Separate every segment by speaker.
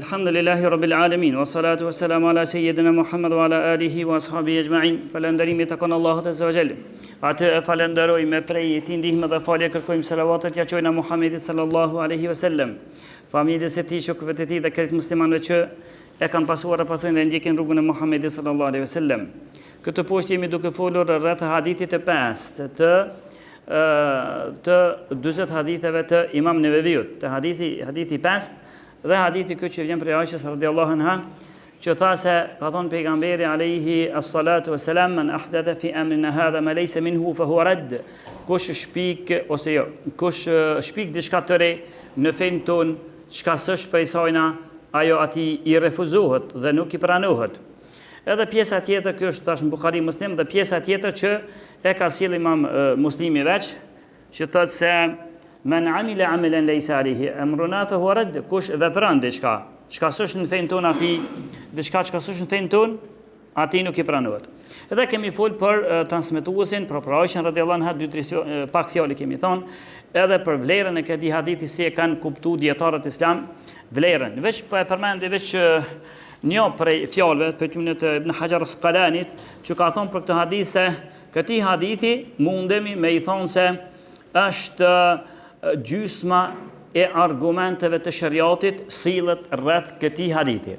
Speaker 1: Alhamdulillahi Rabbil Alamin, wa salatu wa salamu ala Sayyidina Muhammad wa ala alihi wa ashabihi ajma'in. Falënderimi takon Allahut azza wa jall. Atë e falenderojmë prej tij ndihmë dhe falje kërkojmë selavatet ja çojna Muhamedit sallallahu alaihi wasallam. Familjes së tij, shokëve të tij dhe krejt muslimanëve që e kanë pasuar dhe pasojnë dhe ndjekin rrugën e Muhamedit sallallahu alaihi wasallam. Këtë poshtë jemi duke folur rreth hadithit të 5 të 40 haditheve të Imam Neveviut, të hadithi 5 dhe hadithi këtë që vjen prej Aishës radhiyallahu anha, që tha se ka thonë pejgamberi alayhi as-salatu wassalam, man ahdatha fi amrina hadha ma laysa minhu fa huwa radd. Kush shpik ose jo, kush shpik diçka të re në fen ton, çka s'është prej sajna, ajo ati i refuzohet dhe nuk i pranohet. Edhe pjesa tjetër, kjo është tash në Buhari Muslim, dhe pjesa tjetër që e ka sjell Imam Muslimi veç, që thotë se men amila amalan laysa alayhi amruna fa huwa radd. Kush vepron diçka, çka s'është në fen ton aty, diçka çka s'është në fen ton, aty nuk i pranohet. Edhe kemi fol për transmetuesin, për Aishën radhiyallahu anha, 2-3 pak fjalë kemi thonë, edhe për vlerën e këtij hadithi si e kanë kuptuar dietarët islam vlerën. Veç po e përmendi veç një prej fjalëve për tymet e Ibn Hajar Asqalanit, që ka thonë për këtë hadith se këtij hadithi mundemi me i thonë se është gjysma e argumenteve të shariatit sillet rreth këtij hadithi.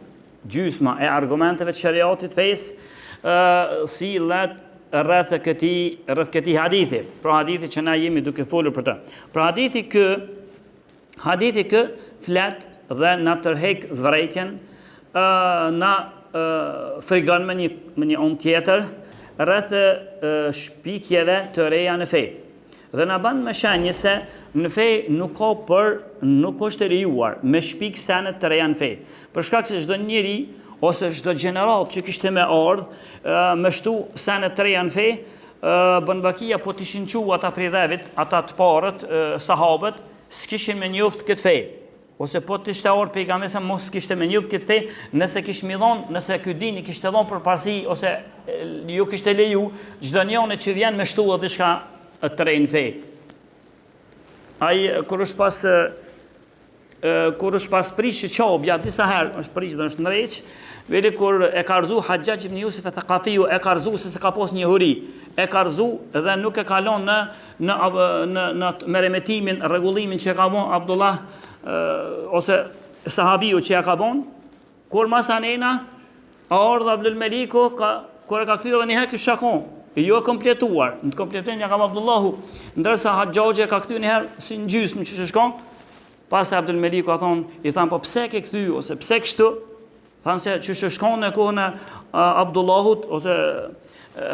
Speaker 1: Gjysma e argumenteve të shariatit fesë sillet rreth këtij hadithi. Pra hadithi që na jemi duke folur për të. Pra hadithi kë flet dhe na tërheq vërejtjen, na frigon me një on tjetër rreth shpikjeve të reja në fe. Dhe na bën me shenjë se në fe nuk është e lejuar me shpik senet të reja në fe. Për shkak se çdo njeri ose çdo gjenerat që kishte me ardh me shtu senet të reja në fe, Bën Bakia po t'ishin qu ata prej dhevit, ata të parët, sahabët, s'kishin me njoft këtë fe. Ose po t'ishte orë pejgamberi sa mos kishte me njoft këtë fe, nëse kish mi dhonë, nëse ky dini kishte dhonë për parësi, ose ju kishte leju, çdo njëri që vjen me shtu edhe diçka të rejnë fe. Ai kur është pas prishë qabja, disa herë është prishë dhe është ndreq, veri kur e ka rëzu Hajjaj ibn Jusuf e Thaqafiu, e ka rëzu se ka pos një huri, e ka rëzu dhe nuk e kalon në meremetimin, rregullimin që ka bon Abdullah ose sahabiu që ja ka bon, kur masanena, a ardha Abdul Meliku, kur e ka kthyer edhe një herë ky shakon, jo e kompletuar, në të kompletuar ja ka Abdullahu, ndërsa Hajjaj e ka kthyer një herë si në gjysmë që shkon. Pas e Abdul Meliku i thanë, po pse ke kthy, ose pse kështu? Thanë se që shkon në kohën e Abdullahut, ose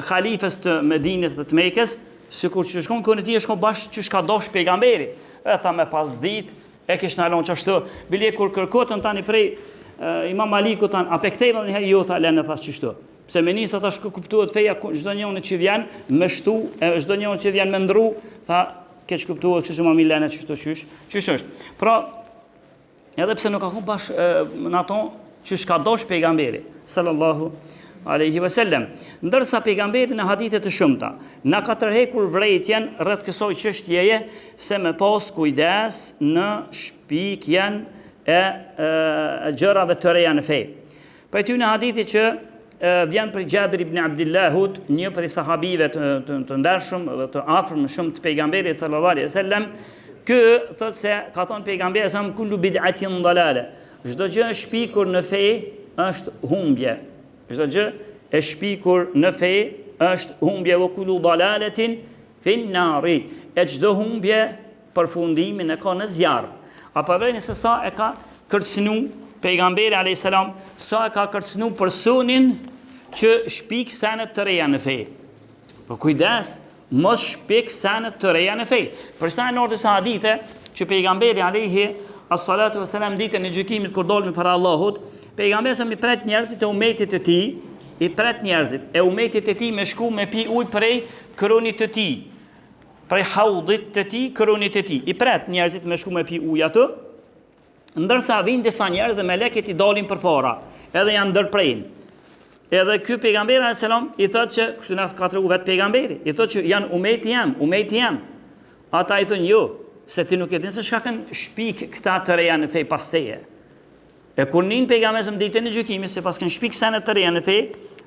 Speaker 1: khalifës të Medines dhe të Mekës, sikur që shkon kohën e tij, shkon bashkë që shka dosh pejgamberi. E tha me pas dit, e kish në alon qashtu. Bile kur kërkotën tani prej Imam Malikut, a pe kthejmë dhe njëherë, jo, tha lene thash qështu. Pse me nisë ata kuptuat feja, çdo njëri që vjen me shtu, çdo njëri që vjen me ndru, tha, keq kuptuar kështu që më milene çysh është. Pra, edhe pse nuk ka hu bash në ato që shka dosh pejgamberi sallallahu alaihi wasallam. Ndërsa pejgamberi në hadithe të shumta na ka tërhekur vërejtjen rreth kësaj çështjeje se me pas kujdes në shpikjen e gjërave të reja në fe. Për ty në hadithi që vjen për Jabir ibn Abdillahut, një prej sahabive të ndershëm dhe të afërm shumë të pejgamberit sallallahu alaihi wasallam, ky thotë se ka thënë pejgamberi sa kullu bid'atin dalale. Çdo gjë e shpikur në fe është humbje. Çdo gjë e shpikur në fe është humbje, wa kullu dalalatin fin nari. E çdo humbje përfundimin e ka në zjarr. Apo vjen se sa e ka kërcënu pejgamberi alayhis salam, sa e ka kërcënu personin që shpik senet të reja në fe. Po kujdes, mos shpik senet të reja në fe. Për shkak në ordës hadithe që pejgamberi alayhi as-salatu wassalam ditën e gjykimit kur dolmi para Allahut, pejgamberi sa mi pret njerëzit e umetit të tij, i pret njerëzit e umetit të tij me shku me pi ujë prej kronit të tij, prej haudit të tij, kronit të tij. I pret njerëzit me shku me pi ujë atë. Ndërsa vinë disa njerëz dhe meleket i dalin përpara, edhe janë ndërprejnë. Edhe ky pejgamberi alayhis salam i thotë që kështu na ka treguar vetë pejgamberi, i thotë që janë umeti jam. Ata i thonë jo, se ti nuk e din se çka kanë shpik këta të reja në fe pas teje. E kur nin pejgamberi ditën e gjykimit, se pas kanë shpik senet të reja në fe,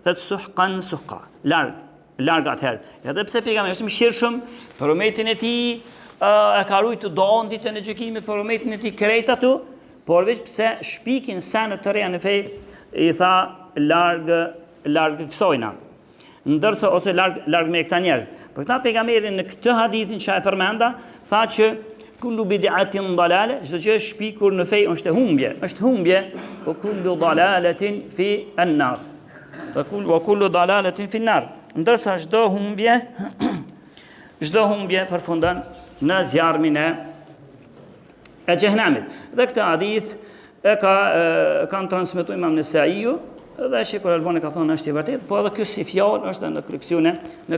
Speaker 1: thot suhqan suhqa, larg atëherë. Edhe pse pejgamberi është mëshirshëm, për umetin e tij e ka rujtë doon ditën e gjykimit, për umetin e tij krejt ato, por veç pse shpikin senet të reja në fe, i tha larg kësojna. Ndërsa ose larg me këta njerëz. Për këta pejgamberi në këtë hadithin që e përmenda, tha që kullu bid'atin dalale, çdo gjë shpikur në fe është humbje, o kullu dalalatin fi an-nar. Wa kullu dalalatin fi an-nar. Ndërsa çdo humbje përfundon në zjarmin e xhehenamit. Dhe këtë hadith kanë transmetuar Imam Nesaiu, dhe Sheikhul Albani ka thonë është i vërtet, po edhe ky si fjalë është në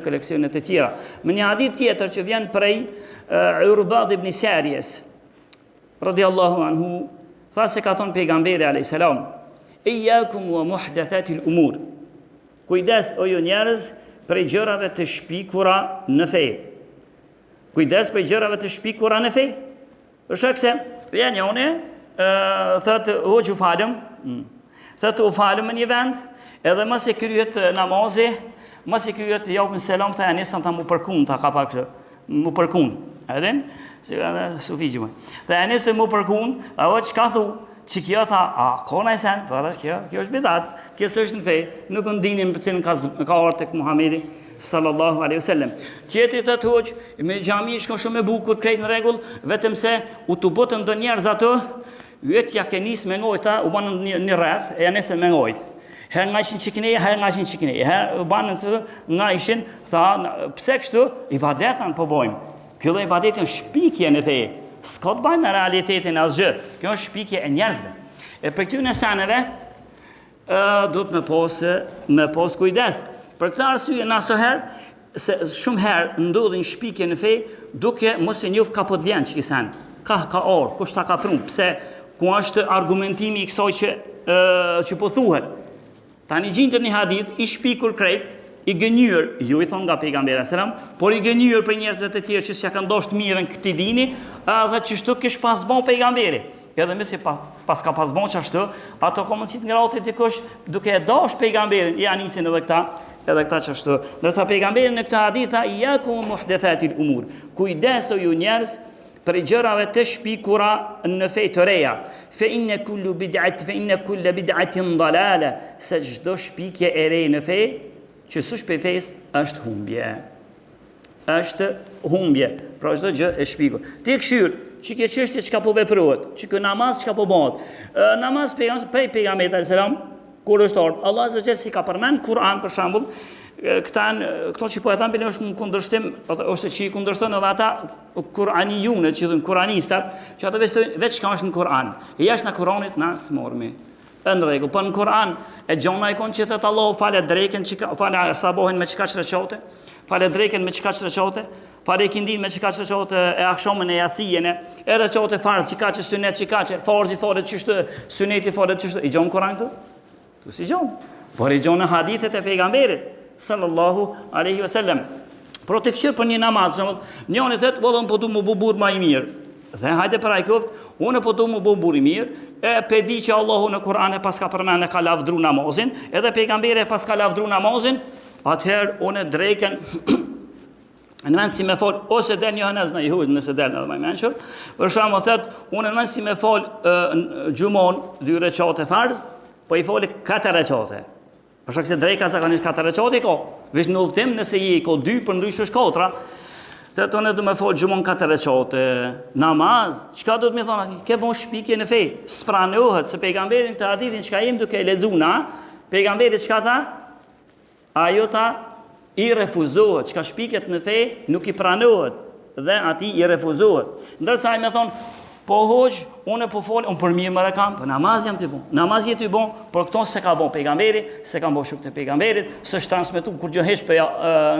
Speaker 1: koleksione të tjera. Në një hadith tjetër që vjen prej Urbad ibn Sarijes radiyallahu anhu, tha se ka thonë pejgamberi alayhis salam, iyyakum wa muhdathatil umur. Kujdes o ju njerëz prej gjërave të shpikura në fe. Kujdes prej gjërave të shpikura në fe. Për shkak se vjen njëri thotë u falem. Thotë u falem në një vend, edhe mos e kryet namazi, mos e kryet javën selam, tha nisën ta mu përkun, ta ka pak mu përkun. Edhin? Si sufi që më. Tha nisën mu përkun, ajo çka thu? Që kjo tha, kona e sen, për kjo është bidat, kjo është në fe, nuk në dinim për cilën ka orë të Muhamedi sallallahu alaihi wasallam. Tjetri të hoq, me xhami shkon shumë e bukur, krejt në rregull, vetëm se u të botën do njerëz ato, yetja ke nis me ngojta, u banë një rreth, e janë me ngojt. Herë nga ishin çikine, herë nga ishin çikine. Herë u banë nga ishin, tha, pse kështu ibadetan po bojmë. Kjo lloj ibadeti është shpikje në fe. S'ka të bëjë me realitetin asgjë. Kjo është shpikje e njerëzve. E për këtyre seneve do të me pas kujdes. Për këtë arsye na se shumë herë ndodhin shpikje në fe duke mos e njoft ka po të vjen çka sen. Ka orë, kush ta ka prun, pse ku është argumentimi i kësaj që po thuhet. Tani gjendën një hadith i shpikur krejt, i gënjur, ju i thonë nga pejgamberi selam, por i gënjur për njerëzve të tjerë që s'ja kanë dashur mirën këtij dini, edhe çështu kish pas bon pejgamberi. Edhe mëse pas ka pas bon çashtu, ato komunicit ngratë dikush duke e dash pejgamberin, ja nisin edhe këta çashtu. Ndërsa pejgamberi në këtë hadith tha iyakum muhdathatil umur. Kujdeso ju njerëz për gjërave të shpikura në fe të reja. Fa inna kullu bid'atin dalala, se çdo shpikje e re në fe që sush për fejs është humbje. Pra çdo gjë e shpikur. Ti këshyr, që ke çështje çka po veprohet, që kë namaz çka po bëhet. Namaz prej pejgamberit alayhis salam, kur është ardhur, Allah azza wa jalla si ka përmend Kur'an për shembull, këto që po e thamë është në kundërshtim, ose që i kundërshton edhe ata Kur'anijune, që thënë Kur'anistat, që ata veç ka është në Kur'an. E jashtë në Kur'anit na smormi. Në rregull, po në Kur'an e gjona ikon që thot Allahu falë drekën, falë sabohin me çka çrçote, falë drekën me çka çrçote, falë kindin me çka çrçote, e akşamën e yasien, e çrçote farz çka që sunet çka që farzi falet çështë, suneti falet çështë. I gjon Kur'an këtu? Tu si gjon? Por i gjon hadithet e pejgamberit sallallahu alaihi wasallam. Proteksion për një namaz, njëri thotë vallon po du më bubur më i mirë. Dhe hajde për ajkoft, unë po du më bubur i mirë, e pedi që Allahu në Kur'an e pas ka përmend e ka lavdru namazin, edhe pejgamberi e pas ka lavdru namazin, atëherë unë drejken në vend si me fol, ose del një hënez në jehud, nëse del në dhe më menqër, për shkak thëtë, unë në vend si me fol gjumon 2 recate farz, po i foli 4 recate. Për shkak se drejka zakonisht 4 recate i ka, veç në udhtim nëse i ka 2 për ndrysh është 4, se tonë du me folë gjumon 4 recate, namaz, qka du të me thonë ati? Ke von shpikje në fej, së pranohet, se pejgamberin të hadithin qka jem duke e lezuna, pejgamberit qka tha? Ajo tha, i refuzohet, qka shpikjet në fej, nuk i pranohet, dhe ati i refuzohet. Ndërsa i me thonë, po hoq, unë po folë, unë për mirë më rekam, për namaz jam të bon, namaz jetë i bon, por këton se ka bon pejgamberi, se ka bon shuk të pejgamberit, se është transmitu, kur gjëhesh për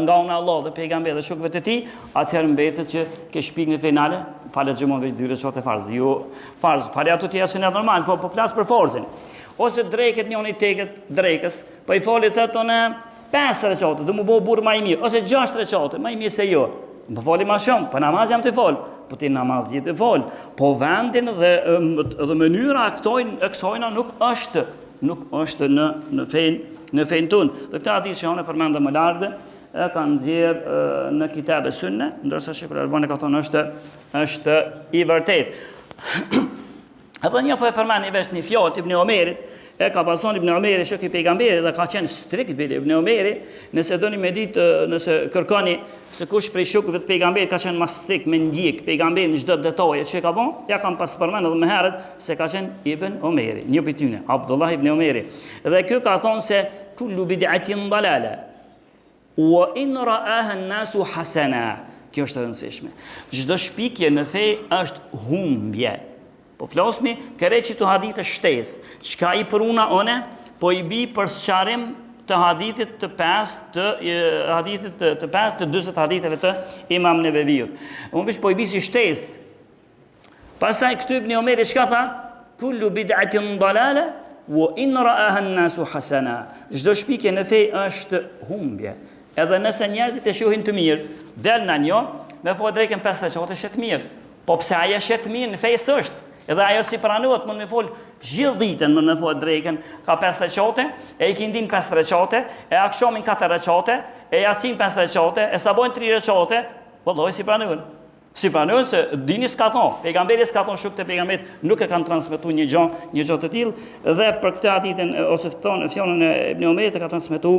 Speaker 1: nga unë Allah dhe pejgamberi dhe shukve të ti, atëherë mbetet që ke shpik në finale, falet gjëmon veç 2 recate farz, jo farz, falet ato tja sunet normal, po plasë për forzin. Ose drejket njën i teket drejkës, po i falet të tonë 5 recate, dhe mu bo burë ma i mirë, ose 6 recate, ma i mirë se jo. më foli ma shumë, për namaz jam të fol, po ti namaz jetë të fol, po vendin dhe mënyra e kësojna nuk është në fejnë tunë. Dhe këta hadith që janë e përmendë më largë, e ka nxjerrë në kitab e sunne, ndërsa Sheikhul Albani ka thonë është i vërtet. Edhe një po e përmend një vesh një fjalë Ibn Omerit, e ka pason Ibn Omeri shoku i pejgamberit dhe ka qenë strikt bile Ibn Omeri, nëse doni me ditë, nëse kërkoni se kush prej shokëve të pejgamberit ka qenë më strikt me ndjek pejgamberin çdo detaje që ka bën, ja kam pas përmend edhe më herët se ka qenë Ibn Omeri, një prej tyre, Abdullah ibn Omeri. Dhe ky ka thonë se kullu bid'atin dalala wa in ra'aha an-nasu hasana. Kjo është e rëndësishme. Çdo shpikje në fe është humbje. Po flasmi kërre që të hadithë shtesë, qka i përuna one, po i bi për sqarim të hadithit të 5 të 20 haditheve të Imam Neveviut. Unë bish po i bi si shtesë. Pastaj këtu Ibn Omeri çka tha? Kullu bid'atin dalala wa in ra'aha an-nasu hasana. Çdo shpikje në fe është humbje. Edhe nëse njerëzit e shohin të mirë, del në një, me po drejken 5 reqate shetë mirë. Po pse aja shetë mirë në fejës është? Edhe ajo si pranohet, mund me fol gjithë ditën, mund me fol drejken, ka 5 reqate, e i kindin 5 reqate, e akshomin 4 reqate, e jacin 5 reqate, e sabojnë 3 reqate, vëlloj si pranohet. Si pranohet se dini s'ka thonë, pejgamberi s'ka thonë shuk të pejgamberit nuk e kanë transmetu një gjë të tillë, dhe për këtë hadithin ose fjalën e Ibn Omerit e ka transmetu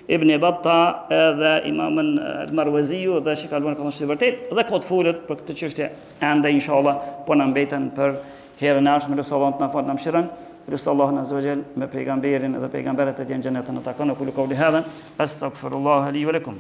Speaker 1: Ibn Battah dhe Imam al-Marwaziu dhe Sheikh Albani ka thënë se vërtet dhe ka të folët për këtë çështje ende inshallah po na mbeten për herën e ardhshme lutja Allah të na falë na mëshirën lutja Allahun azza wa jall me pejgamberin dhe pejgamberët e tjerë në xhenet të takon qulu qawli hadha astaghfirullah li wa lakum.